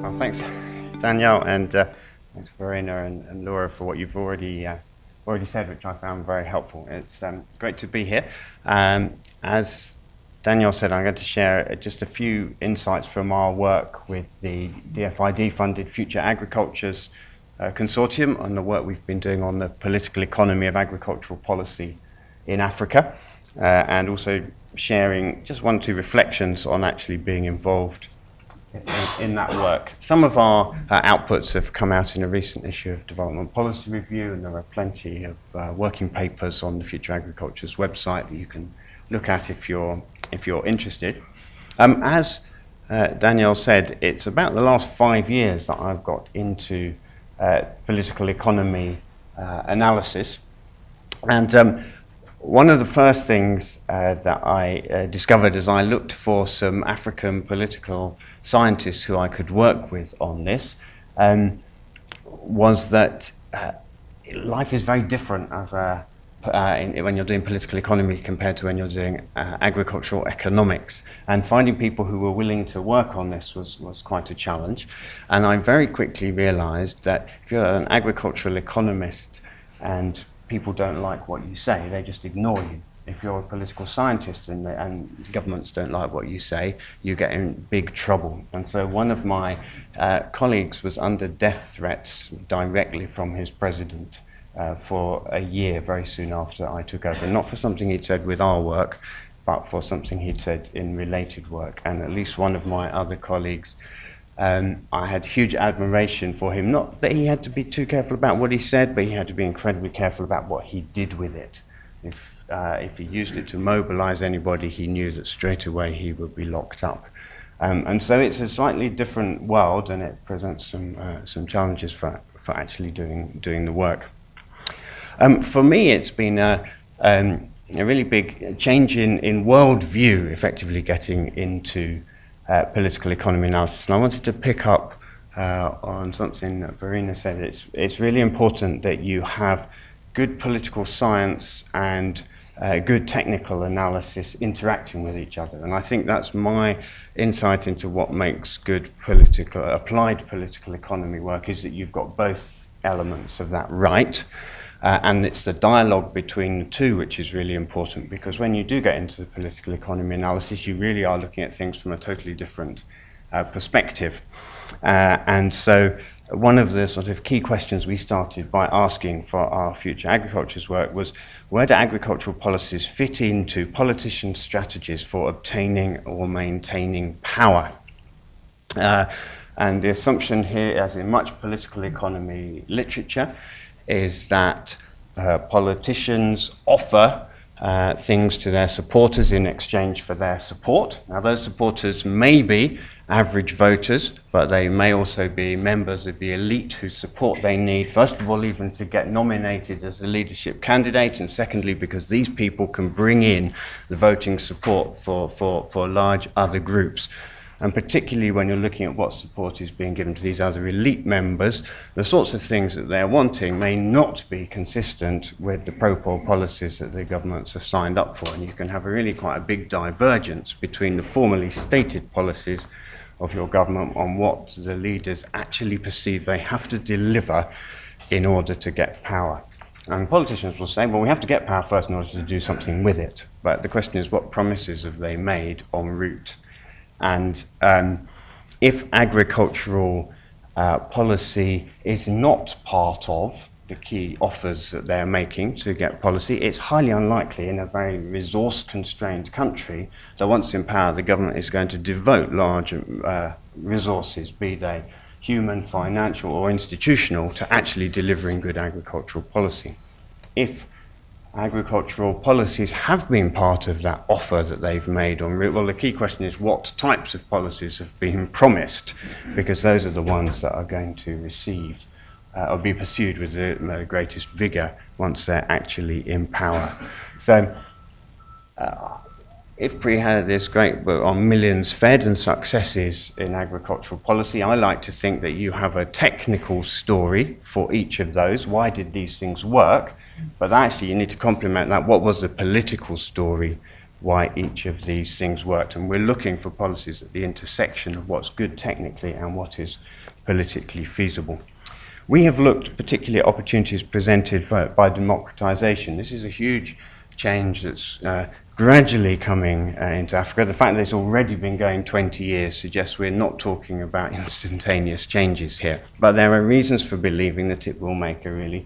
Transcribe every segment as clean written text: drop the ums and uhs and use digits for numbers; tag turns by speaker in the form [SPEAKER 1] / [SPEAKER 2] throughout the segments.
[SPEAKER 1] Well, thanks, Danielle, and thanks, Verena and Laura, for what you've already said, which I found very helpful. It's great to be here. As Danielle said, I'm going to share just a few insights from our work with the DFID-funded Future Agricultures Consortium on the work we've been doing on the political economy of agricultural policy in Africa, and also sharing just one or two reflections on actually being involved in that work. Some of our outputs have come out in a recent issue of Development Policy Review, and there are plenty of working papers on the Future Agriculture's website that you can look at if you're interested. As Danielle said, it's about the last 5 years that I've got into political economy analysis, and one of the first things that I discovered as I looked for some African political scientists who I could work with on this was that life is very different as when you're doing political economy compared to when you're doing agricultural economics. And finding people who were willing to work on this was quite a challenge. And I very quickly realized that if you're an agricultural economist and people don't like what you say, they just ignore you. If you're a political scientist and governments don't like what you say, you get in big trouble. And so one of my colleagues was under death threats directly from his president for a year very soon after I took over. Not for something he'd said with our work, but for something he'd said in related work. And at least one of my other colleagues, I had huge admiration for him. Not that he had to be too careful about what he said, but he had to be incredibly careful about what he did with it. If he used it to mobilize anybody, he knew that straight away he would be locked up. And so it's a slightly different world, and it presents some challenges for actually doing the work. For me, it's been a really big change in worldview, effectively getting into political economy analysis. And I wanted to pick up on something that Verena said. It's really important that you have good political science and good technical analysis interacting with each other. And I think that's my insight into what makes good applied political economy work, is that you've got both elements of that right. And it's the dialogue between the two which is really important, because when you do get into the political economy analysis, you really are looking at things from a totally different perspective. And so one of the sort of key questions we started by asking for our Future Agriculture's work was, where do agricultural policies fit into politicians' strategies for obtaining or maintaining power? And the assumption here, as in much political economy literature, is that politicians offer things to their supporters in exchange for their support. Now, those supporters may be average voters, but they may also be members of the elite whose support they need, first of all, even to get nominated as a leadership candidate, and secondly, because these people can bring in the voting support for large other groups. And particularly when you're looking at what support is being given to these other elite members, the sorts of things that they're wanting may not be consistent with the pro-poor policies that the governments have signed up for. And you can have quite a big divergence between the formally stated policies of your government on what the leaders actually perceive they have to deliver in order to get power. And politicians will say, well, we have to get power first in order to do something with it. But the question is, what promises have they made en route? And if agricultural policy is not part of the key offers that they're making to get policy, it's highly unlikely in a very resource-constrained country that once in power, the government is going to devote large resources, be they human, financial, or institutional, to actually delivering good agricultural policy. If agricultural policies have been part of that offer that they've made on route, well, the key question is, what types of policies have been promised? Because those are the ones that are going to receive or be pursued with the greatest vigor once they're actually in power. So IFPRI had this great book on millions fed and successes in agricultural policy. I like to think that you have a technical story for each of those. Why did these things work? But actually you need to complement that. What was the political story why each of these things worked? And we're looking for policies at the intersection of what's good technically and what is politically feasible. We have looked particularly at opportunities presented by democratisation. This is a huge change that's gradually coming into Africa. The fact that it's already been going 20 years suggests we're not talking about instantaneous changes here. But there are reasons for believing that it will make a really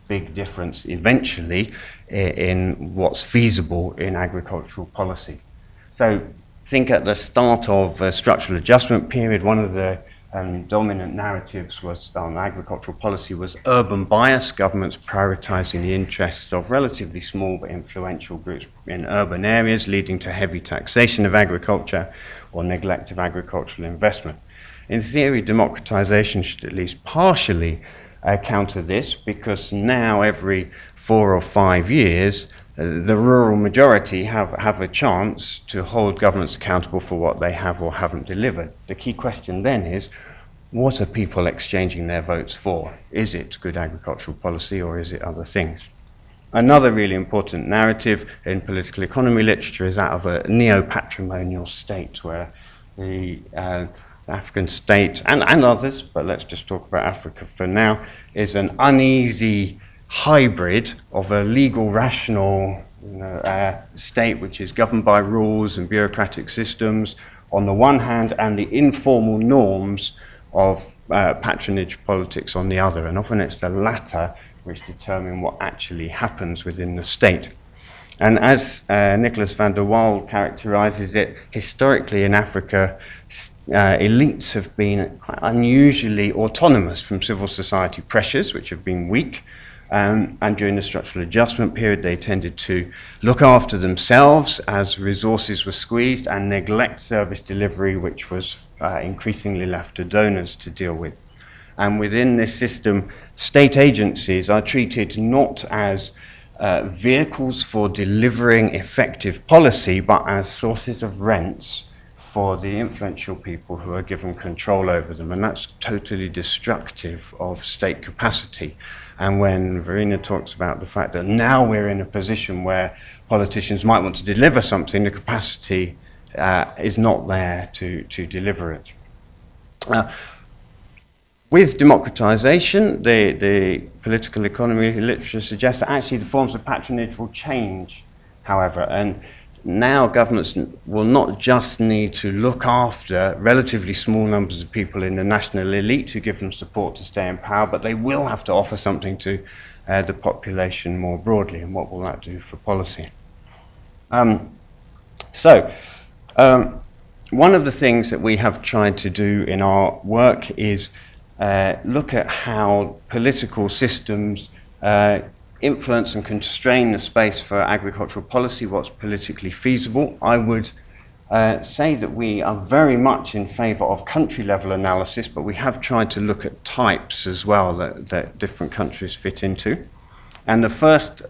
[SPEAKER 1] big difference eventually in what's feasible in agricultural policy. So think at the start of a structural adjustment period, one of the dominant narratives was on agricultural policy was urban bias, governments prioritising the interests of relatively small but influential groups in urban areas, leading to heavy taxation of agriculture or neglect of agricultural investment. In theory, democratisation should at least partially counter this, because now every 4 or 5 years the rural majority have a chance to hold governments accountable for what they have or haven't delivered. The key question then is, what are people exchanging their votes for? Is it good agricultural policy or is it other things? Another really important narrative in political economy literature is that of a neopatrimonial state, where the African state, and others, but let's just talk about Africa for now, is an uneasy hybrid of a legal, rational state which is governed by rules and bureaucratic systems on the one hand, and the informal norms of patronage politics on the other. And often it's the latter which determine what actually happens within the state. And as Nicholas van der Waal characterizes it, historically in Africa, elites have been quite unusually autonomous from civil society pressures, which have been weak. And during the structural adjustment period, they tended to look after themselves as resources were squeezed and neglect service delivery, which was increasingly left to donors to deal with. And within this system, state agencies are treated not as vehicles for delivering effective policy, but as sources of rents for the influential people who are given control over them. And that's totally destructive of state capacity. And when Verena talks about the fact that now we're in a position where politicians might want to deliver something, the capacity is not there to deliver it. With democratisation, the political economy literature suggests that actually the forms of patronage will change, however, and now governments will not just need to look after relatively small numbers of people in the national elite who give them support to stay in power, but they will have to offer something to the population more broadly. And what will that do for policy? One of the things that we have tried to do in our work is look at how political systems influence and constrain the space for agricultural policy, what's politically feasible. I would say that we are very much in favour of country-level analysis, but we have tried to look at types as well that different countries fit into. And the first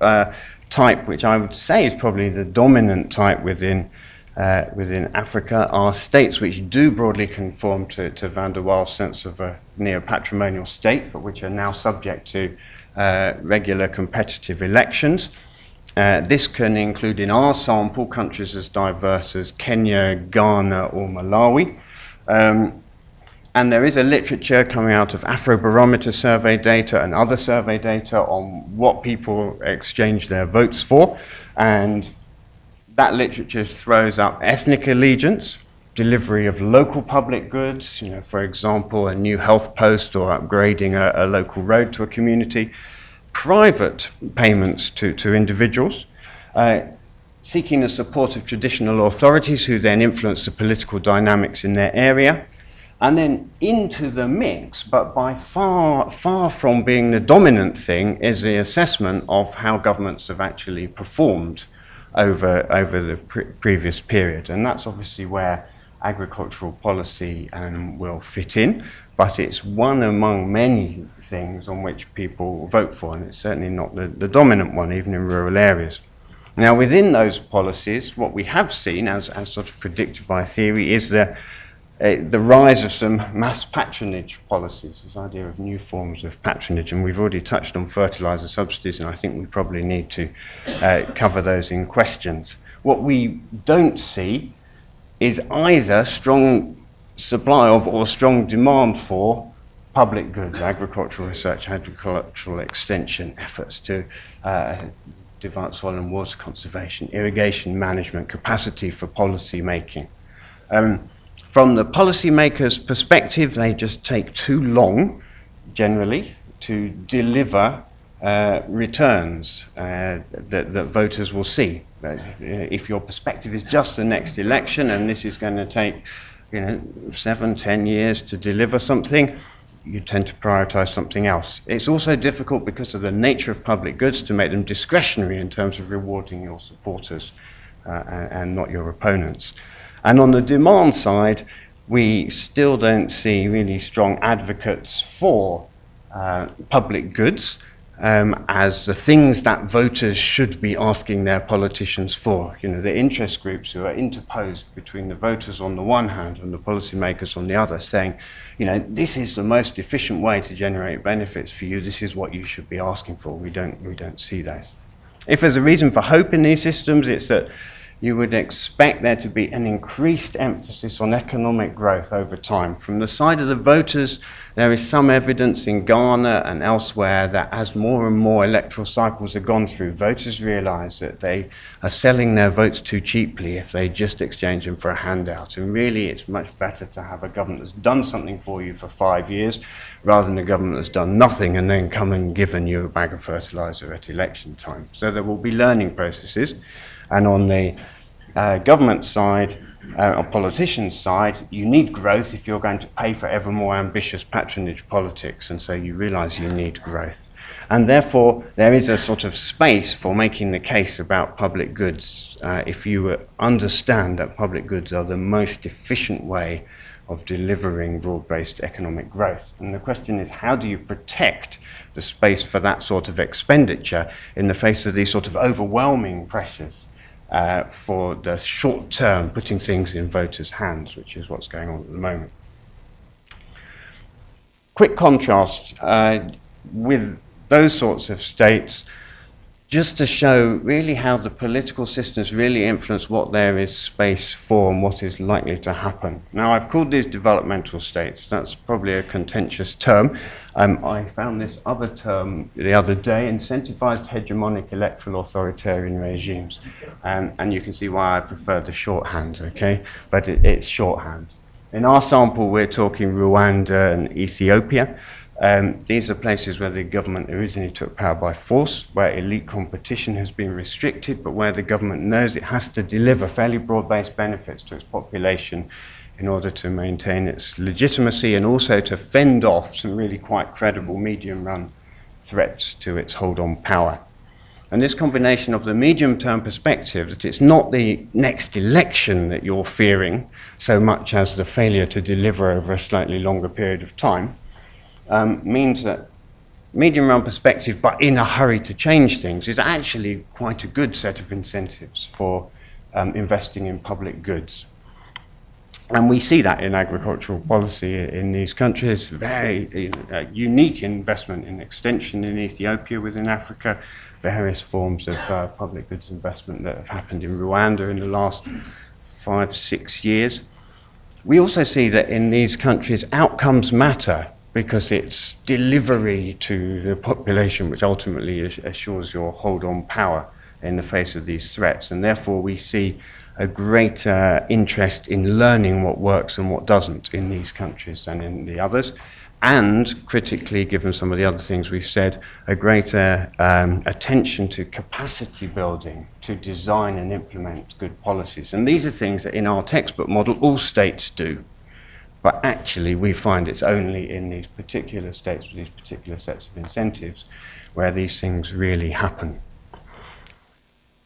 [SPEAKER 1] type, which I would say is probably the dominant type within Africa, are states which do broadly conform to van der Waal's sense of a neopatrimonial state, but which are now subject to regular competitive elections. This can include in our sample countries as diverse as Kenya, Ghana or Malawi. And there is a literature coming out of Afrobarometer survey data and other survey data on what people exchange their votes for. And that literature throws up ethnic allegiance, delivery of local public goods, for example, a new health post or upgrading a local road to a community, private payments to individuals, seeking the support of traditional authorities who then influence the political dynamics in their area, and then into the mix, but by far from being the dominant thing, is the assessment of how governments have actually performed over the previous period. And that's obviously where agricultural policy will fit in, but it's one among many things on which people vote for, and it's certainly not the dominant one, even in rural areas. Now, within those policies, what we have seen, as sort of predicted by theory, is the rise of some mass patronage policies, this idea of new forms of patronage, and we've already touched on fertiliser subsidies, and I think we probably need to cover those in questions. What we don't see is either strong supply of or strong demand for public goods, agricultural research, agricultural extension, efforts to develop soil and water conservation, irrigation management, capacity for policy making. From the policymakers' perspective, they just take too long, generally, to deliver returns that voters will see. If your perspective is just the next election and this is going to take 7-10 years to deliver something, you tend to prioritize something else. It's also difficult because of the nature of public goods to make them discretionary in terms of rewarding your supporters and not your opponents. And on the demand side, we still don't see really strong advocates for public goods as the things that voters should be asking their politicians for. The interest groups who are interposed between the voters on the one hand and the policymakers on the other, saying, this is the most efficient way to generate benefits for you. This is what you should be asking for. We don't see that. If there's a reason for hope in these systems, it's that you would expect there to be an increased emphasis on economic growth over time. From the side of the voters, there is some evidence in Ghana and elsewhere that as more and more electoral cycles are gone through, voters realize that they are selling their votes too cheaply if they just exchange them for a handout. And really, it's much better to have a government that's done something for you for 5 years rather than a government that's done nothing and then come and given you a bag of fertiliser at election time. So there will be learning processes. And on the government side, or politicians' side, you need growth if you're going to pay for ever more ambitious patronage politics, and so you realize you need growth. And therefore, there is a sort of space for making the case about public goods if you understand that public goods are the most efficient way of delivering broad-based economic growth. And the question is, how do you protect the space for that sort of expenditure in the face of these sort of overwhelming pressures for the short term, putting things in voters' hands, which is what's going on at the moment. Quick contrast with those sorts of states, just to show really how the political systems really influence what there is space for and what is likely to happen. Now, I've called these developmental states. That's probably a contentious term. I found this other term the other day, incentivized hegemonic electoral authoritarian regimes. And you can see why I prefer the shorthand, okay? But it's shorthand. In our sample, we're talking Rwanda and Ethiopia. These are places where the government originally took power by force, where elite competition has been restricted, but where the government knows it has to deliver fairly broad-based benefits to its population in order to maintain its legitimacy and also to fend off some really quite credible medium-run threats to its hold on power. And this combination of the medium-term perspective, that it's not the next election that you're fearing so much as the failure to deliver over a slightly longer period of time, means that medium-run perspective, but in a hurry to change things, is actually quite a good set of incentives for investing in public goods. And we see that in agricultural policy in these countries, very unique investment in extension in Ethiopia within Africa, various forms of public goods investment that have happened in Rwanda in the last 5-6 years. We also see that in these countries, outcomes matter, because it's delivery to the population which ultimately assures your hold on power in the face of these threats. And therefore we see a greater interest in learning what works and what doesn't in these countries than in the others. And critically, given some of the other things we've said, a greater attention to capacity building to design and implement good policies. And these are things that in our textbook model all states do. But actually, we find it's only in these particular states with these particular sets of incentives where these things really happen.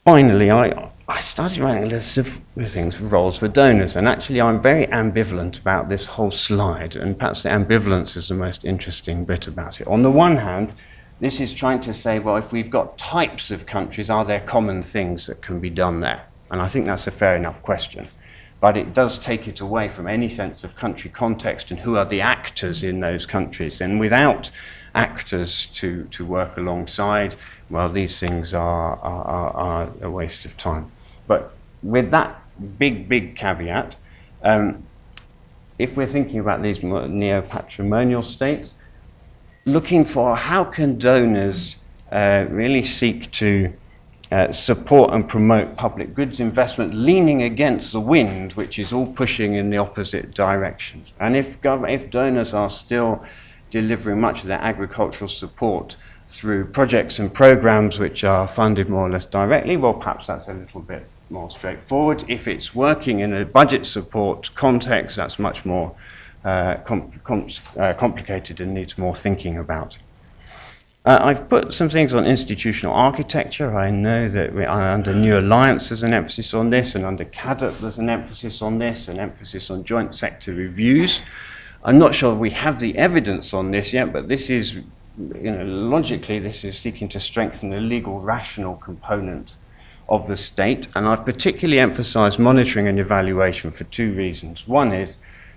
[SPEAKER 1] Finally, I started writing a list of things for roles for donors, and actually I'm very ambivalent about this whole slide, and perhaps the ambivalence is the most interesting bit about it. On the one hand, this is trying to say, well, if we've got types of countries, are there common things that can be done there? And I think that's a fair enough question. But it does take it away from any sense of country context and who are the actors in those countries. And without actors to work alongside, well, these things are a waste of time. But with that big caveat, if we're thinking about these neopatrimonial states, looking for how can donors really seek to support and promote public goods investment, leaning against the wind, which is all pushing in the opposite direction. And if donors are still delivering much of their agricultural support through projects and programs which are funded more or less directly, well, perhaps that's a little bit more straightforward. If it's working in a budget support context, that's much more complicated and needs more thinking about. I've put some things on institutional architecture. I know that under New Alliance there's an emphasis on this, and under CADUP there's an emphasis on this, an emphasis on joint sector reviews. I'm not sure we have the evidence on this yet, but this is, logically this is seeking to strengthen the legal rational component of the state, and I've particularly emphasized monitoring and evaluation for two reasons. One is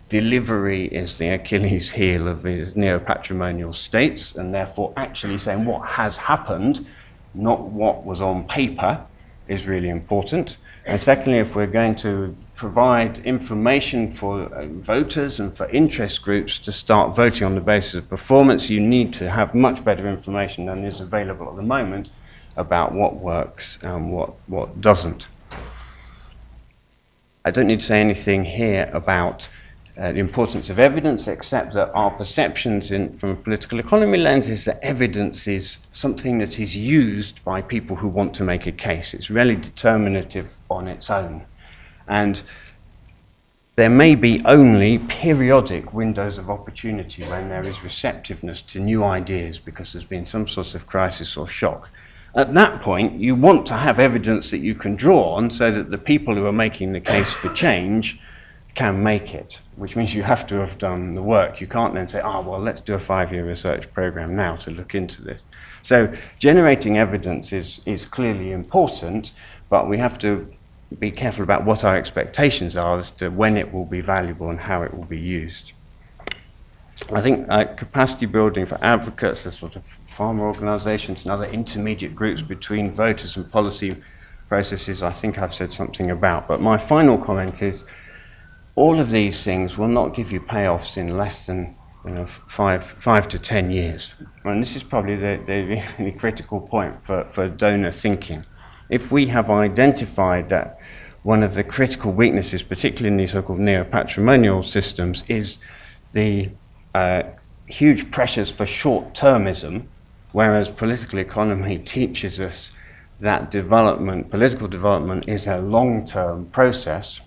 [SPEAKER 1] delivery is the Achilles heel of these neopatrimonial states, and therefore actually saying what has happened, not what was on paper, is really important. And secondly, if we're going to provide information for voters and for interest groups to start voting on the basis of performance, you need to have much better information than is available at the moment about what works and what doesn't. I don't need to say anything here about the importance of evidence, except that our perceptions from a political economy lens is that evidence is something that is used by people who want to make a case. It's rarely determinative on its own. And there may be only periodic windows of opportunity when there is receptiveness to new ideas because there's been some sort of crisis or shock. At that point, you want to have evidence that you can draw on so that the people who are making the case for change can make it, which means you have to have done the work. You can't then say, well, let's do a 5-year research program now to look into this. So generating evidence is clearly important, but we have to be careful about what our expectations are as to when it will be valuable and how it will be used. I think capacity building for advocates, as sort of farmer organizations and other intermediate groups between voters and policy processes, I think I've said something about. But my final comment is, all of these things will not give you payoffs in less than 5 to 10 years. And this is probably the really critical point for donor thinking. If we have identified that one of the critical weaknesses, particularly in these so-called neo-patrimonial systems, is the huge pressures for short-termism, whereas political economy teaches us that political development is a long-term process.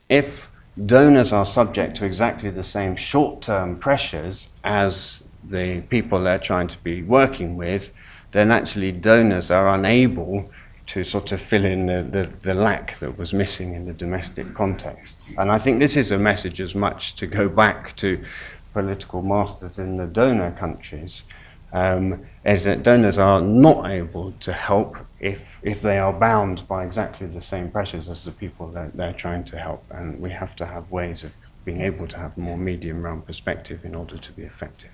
[SPEAKER 1] If donors are subject to exactly the same short-term pressures as the people they're trying to be working with, then actually donors are unable to sort of fill in the lack that was missing in the domestic context. And I think this is a message as much to go back to political masters in the donor countries, is that donors are not able to help if they are bound by exactly the same pressures as the people that they're trying to help. And we have to have ways of being able to have a more medium-run perspective in order to be effective.